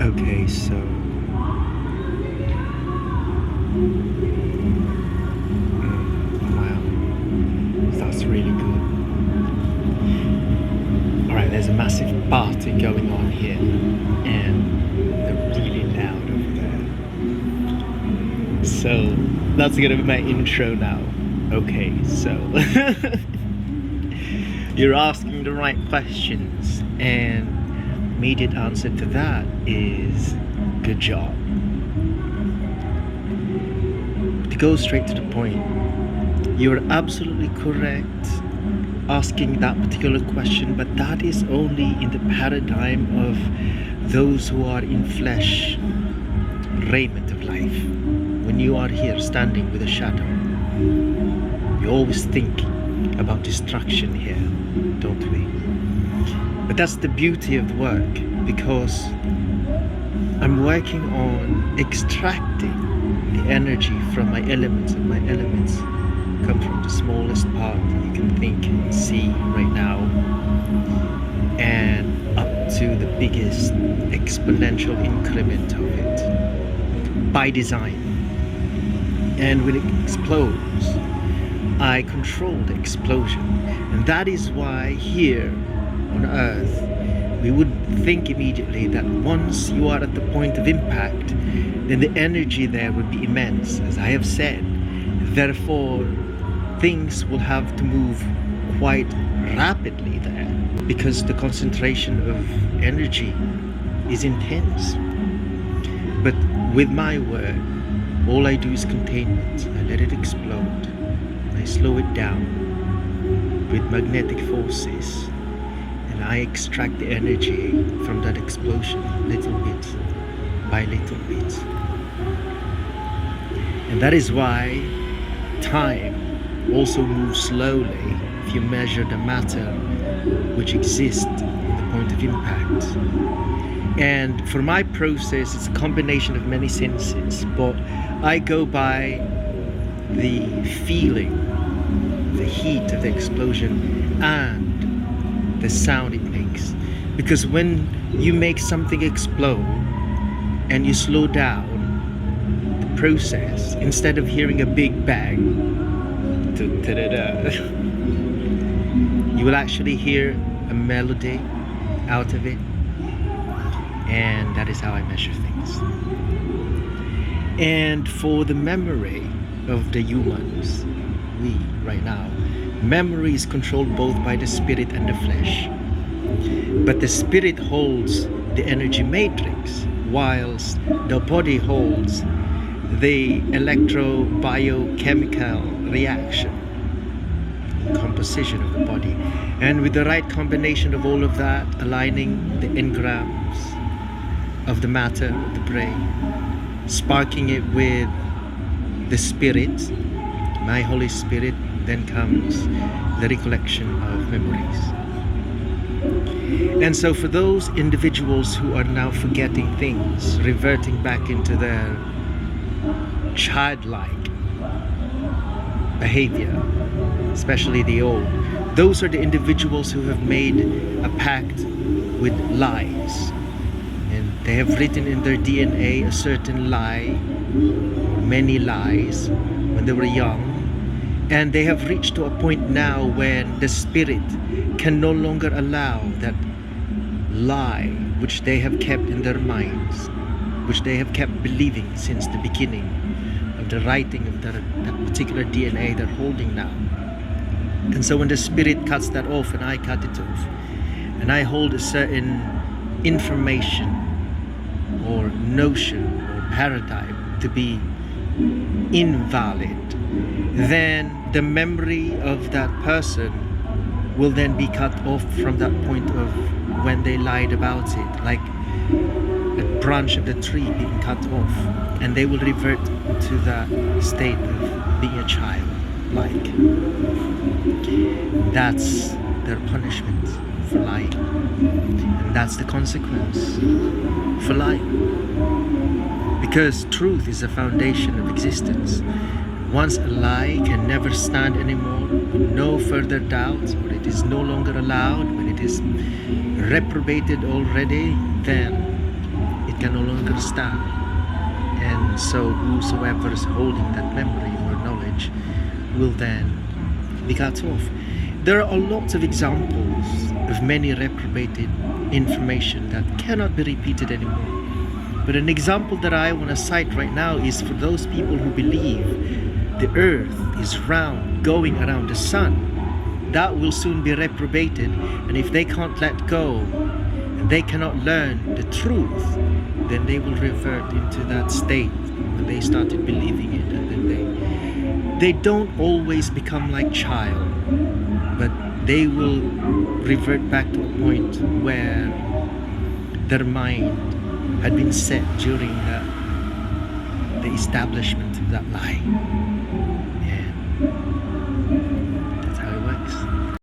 Okay, so wow, that's really good. All right, there's a massive party going on here, and they're really loud over there. So that's gonna be my intro now. Okay, so you're asking the right questions, and immediate answer to that is good job. To go straight to the point, you're absolutely correct asking that particular question, but that is only in the paradigm of those who are in flesh raiment of life. When you are here standing with a shadow, you always think about destruction here, don't we? But that's the beauty of the work, because I'm working on extracting the energy from my elements, and my elements come from the smallest part that you can think and see right now, and up to the biggest exponential increment of it by design. And when it explodes, I control the explosion. And that is why here on Earth we would think immediately that once you are at the point of impact, then the energy there would be immense, as I have said. Therefore, things will have to move quite rapidly there, because the concentration of energy is intense. But with my work, all I do is containment. I let it explode. I slow it down with magnetic forces, and I extract the energy from that explosion little bit by little bit. And that is why time also moves slowly if you measure the matter which exists in the point of impact. And for my process, it's a combination of many senses, but I go by the feeling, the heat of the explosion, and the sound it makes. Because when you make something explode and you slow down the process, instead of hearing a big bang, you will actually hear a melody out of it. And that is how I measure things. And for the memory of the humans, we right now, memory is controlled both by the spirit and the flesh. But the spirit holds the energy matrix, whilst the body holds the electro-biochemical reaction, composition of the body. And with the right combination of all of that, aligning the engrams of the matter of the brain, sparking it with the spirit, my Holy Spirit, then comes the recollection of memories. And so for those individuals who are now forgetting things, reverting back into their childlike behavior, especially the old, those are the individuals who have made a pact with lies. And they have written in their DNA a certain lie, many lies, when they were young. And they have reached to a point now when the spirit can no longer allow that lie which they have kept in their minds, which they have kept believing since the beginning of the writing of that particular DNA they're holding now. And so when the spirit cuts that off, and I cut it off, and I hold a certain information or notion or paradigm to be invalid, then the memory of that person will then be cut off from that point of when they lied about it, like a branch of the tree being cut off, and they will revert to that state of being a child, like. That's their punishment for lying, and that's the consequence for lying, because truth is the foundation of existence. Once a lie can never stand anymore, with no further doubts, or it is no longer allowed, when it is reprobated already, then it can no longer stand. And so whosoever is holding that memory or knowledge will then be cut off. There are lots of examples of many reprobated information that cannot be repeated anymore. But an example that I want to cite right now is for those people who believe the earth is round, going around the sun. That will soon be reprobated, and if they can't let go and they cannot learn the truth, then they will revert into that state when they started believing it, and then they don't always become like child, but they will revert back to a point where their mind had been set during the establishment of that lie.